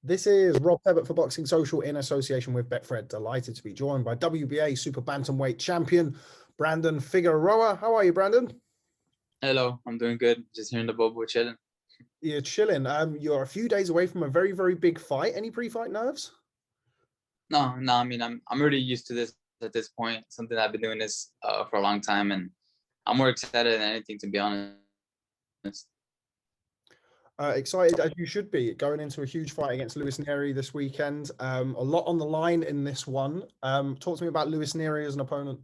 This is Rob Tebbutt for Boxing Social in association with Betfred. Delighted to be joined by WBA super bantamweight champion Brandon Figueroa. How are you, Brandon? Hello, I'm doing good. Just here in the bubble chilling. You're chilling. You're a few days away from a very, very big fight. Any pre-fight nerves? No. I mean, I'm already used to this at this point. Something I've been doing this for a long time, and I'm more excited than anything, to be honest. Excited as you should be, going into a huge fight against Luis Nery this weekend. A lot on the line in this one. Talk to me about Luis Nery as an opponent.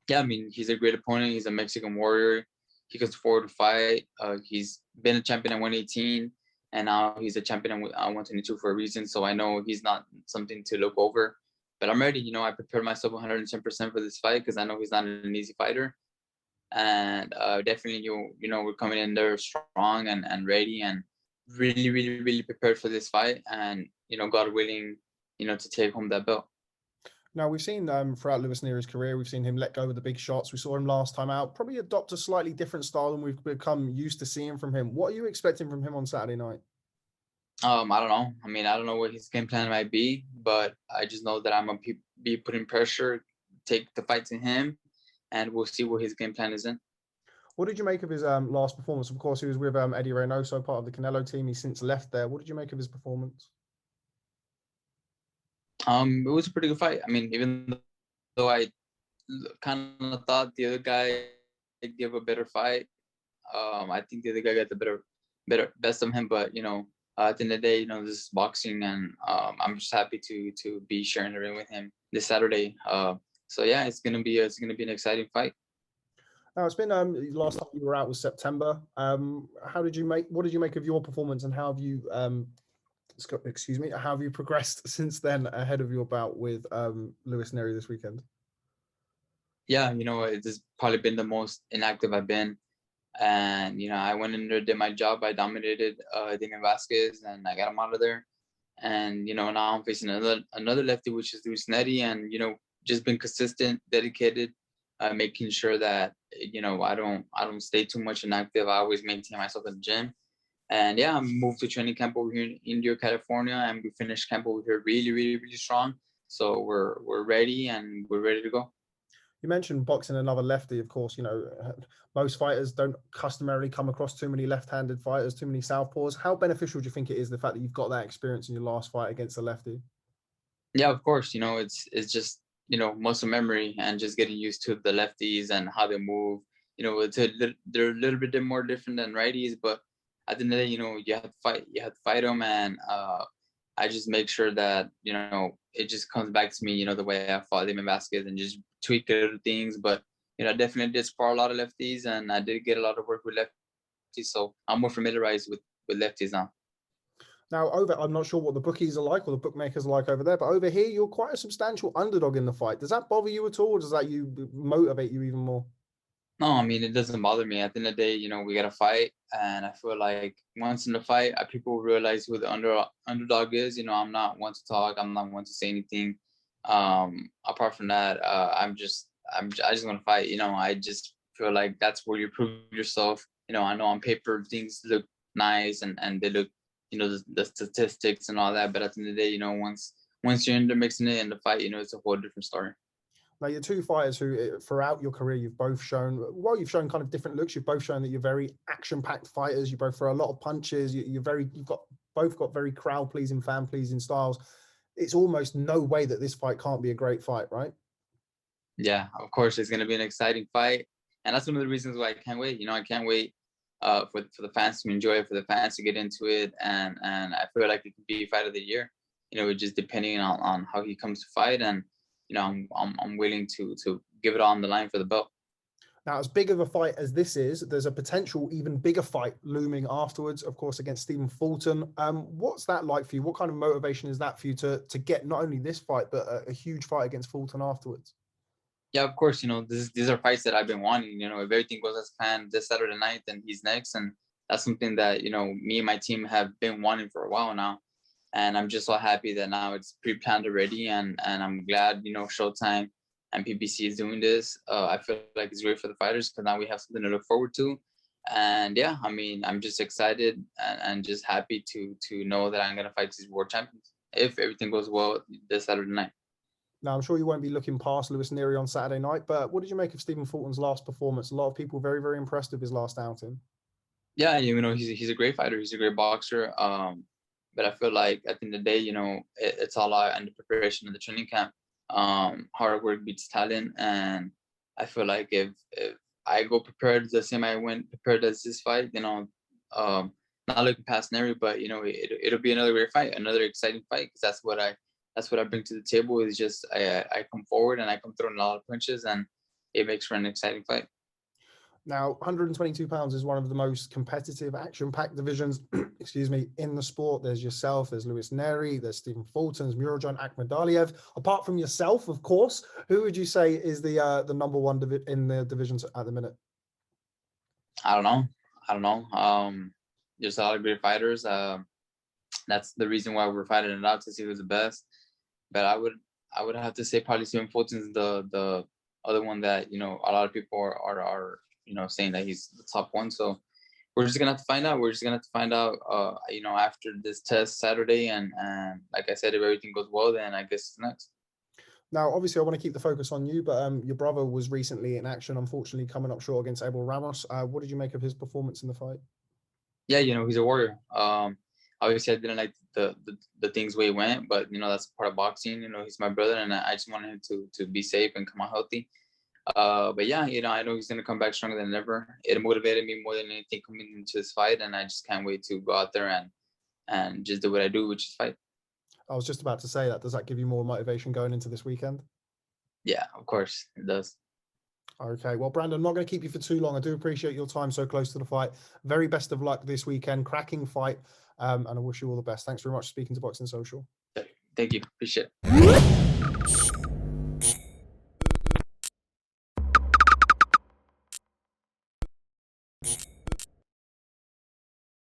Yeah, I mean, he's a great opponent. He's a Mexican warrior. He comes forward to fight. He's been a champion at 118, and now he's a champion at 122 for a reason. So I know he's not something to look over. But I'm ready. I prepared myself 110% for this fight because I know he's not an easy fighter. And definitely, we're coming in there strong and ready and really, really, really prepared for this fight. And, God willing, to take home that belt. Now, we've seen throughout Luis Nery's career, we've seen him let go of the big shots. We saw him last time out, probably adopt a slightly different style than we've become used to seeing from him. What are you expecting from him on Saturday night? I don't know. I mean, I don't know what his game plan might be, but I just know that I'm going to be putting pressure, take the fight to him, and we'll see what his game plan is in. What did you make of his last performance? Of course, he was with Eddie Reynoso, part of the Canelo team. He's since left there. What did you make of his performance? It was a pretty good fight. I mean, even though I kind of thought the other guy gave a better fight, I think the other guy got the best of him. But at the end of the day, this is boxing, and I'm just happy to be sharing the ring with him this Saturday. So yeah, it's gonna be an exciting fight. Now, it's been last time you were out was September. What did you make of your performance, and how have you how have you progressed since then ahead of your bout with Luis Nery this weekend? Yeah, it's probably been the most inactive I've been. And, I went in there, did my job. I dominated Daniel Vasquez, and I got him out of there. And, now I'm facing another lefty, which is Luis Nery, and, just been consistent, dedicated, making sure that, I don't stay too much inactive. I always maintain myself in the gym. And yeah, I moved to training camp over here in Indio, California, and we finished camp over here really, really, really strong. So we're ready, and we're ready to go. You mentioned boxing another lefty. Of course, most fighters don't customarily come across too many left-handed fighters, too many southpaws. How beneficial do you think it is, the fact that you've got that experience in your last fight against a lefty? Yeah, of course. It's just, muscle memory and just getting used to the lefties and how they move. They're a little bit more different than righties, but at the end of the day, you have to fight them. And I just make sure that, it just comes back to me, the way I fought Damian Vasquez, and just tweak little things. But, I definitely did spar a lot of lefties, and I did get a lot of work with lefties. So I'm more familiarized with lefties now. Now, I'm not sure what the bookies are like or the bookmakers are like over there, but over here, you're quite a substantial underdog in the fight. Does that bother you at all, or does that motivate you even more? No, I mean, it doesn't bother me. At the end of the day, we got to fight. And I feel like once in the fight, people realize who the underdog is. I'm not one to talk. I'm not one to say anything. Apart from that, I just want to fight. I just feel like that's where you prove yourself. I know on paper things look nice and they look, the statistics and all that. But at the end of the day, once you're in there mixing it in the fight, it's a whole different story. Now, you're two fighters who, throughout your career, you've both shown, you've shown kind of different looks. You've both shown that you're very action-packed fighters. You both throw a lot of punches. You've both got very crowd-pleasing, fan-pleasing styles. It's almost no way that this fight can't be a great fight, right? Yeah, of course, it's going to be an exciting fight. And that's one of the reasons why I can't wait. I can't wait for the fans to enjoy it, for the fans to get into it. And I feel like it could be fight of the year, just depending on how he comes to fight. And, I'm willing to give it all on the line for the belt. Now, as big of a fight as this is, there's a potential even bigger fight looming afterwards, of course, against Stephen Fulton. What's that like for you? What kind of motivation is that for you to get not only this fight, but a huge fight against Fulton afterwards? Yeah, of course, these are fights that I've been wanting. If everything goes as planned this Saturday night, then he's next. And that's something that, me and my team have been wanting for a while now. And I'm just so happy that now it's pre-planned already. And I'm glad, Showtime and PBC is doing this. I feel like it's great for the fighters because now we have something to look forward to. And yeah, I mean, I'm just excited and just happy to know that I'm gonna fight these world champions if everything goes well this Saturday night. Now, I'm sure you won't be looking past Luis Nery on Saturday night, but what did you make of Stephen Fulton's last performance? A lot of people very, very impressed with his last outing. Yeah, you know, he's a great fighter. He's a great boxer. But I feel like at the end of the day, you know, it's all out under preparation in the training camp. Hard work beats talent, and I feel like if I go prepared the same I went prepared as this fight, you know, not looking past Neri, but you know, it'll be another great fight, another exciting fight, because that's what I bring to the table. Is just I come forward and I come throwing a lot of punches, and it makes for an exciting fight. Now, 122 pounds is one of the most competitive, action-packed divisions, excuse me, in the sport. There's yourself, there's Luis Nery, there's Stephen Fulton, there's Murodjon Akhmadaliev. Apart from yourself, of course, who would you say is the number one in the divisions at the minute? I don't know. There's a lot of great fighters. That's the reason why we're fighting it out, to see who's the best. But I would have to say probably Stephen Fulton's the other one that, you know, a lot of people are you know, saying that he's the top one. So we're just gonna have to find out. We're just gonna have to find out, you know, after this test Saturday, and like I said, if everything goes well, then I guess it's next. Now, obviously, I want to keep the focus on you, but your brother was recently in action, unfortunately, coming up short against Abel Ramos. What did you make of his performance in the fight? Yeah, you know, he's a warrior. Obviously, I didn't like the things way he went, but you know, that's part of boxing. You know, he's my brother, and I just wanted him to be safe and come out healthy. But yeah, you know, I know he's gonna come back stronger than ever. It motivated me more than anything coming into this fight, and I just can't wait to go out there and just do what I do, which is fight. I was just about to say that. Does that give you more motivation going into this weekend? Yeah, of course it does. Okay, well, Brandon, I'm not going to keep you for too long. I do appreciate your time so close to the fight. Very best of luck this weekend. Cracking fight, and I wish you all the best. Thanks very much for speaking to Boxing Social. Thank you. Appreciate it.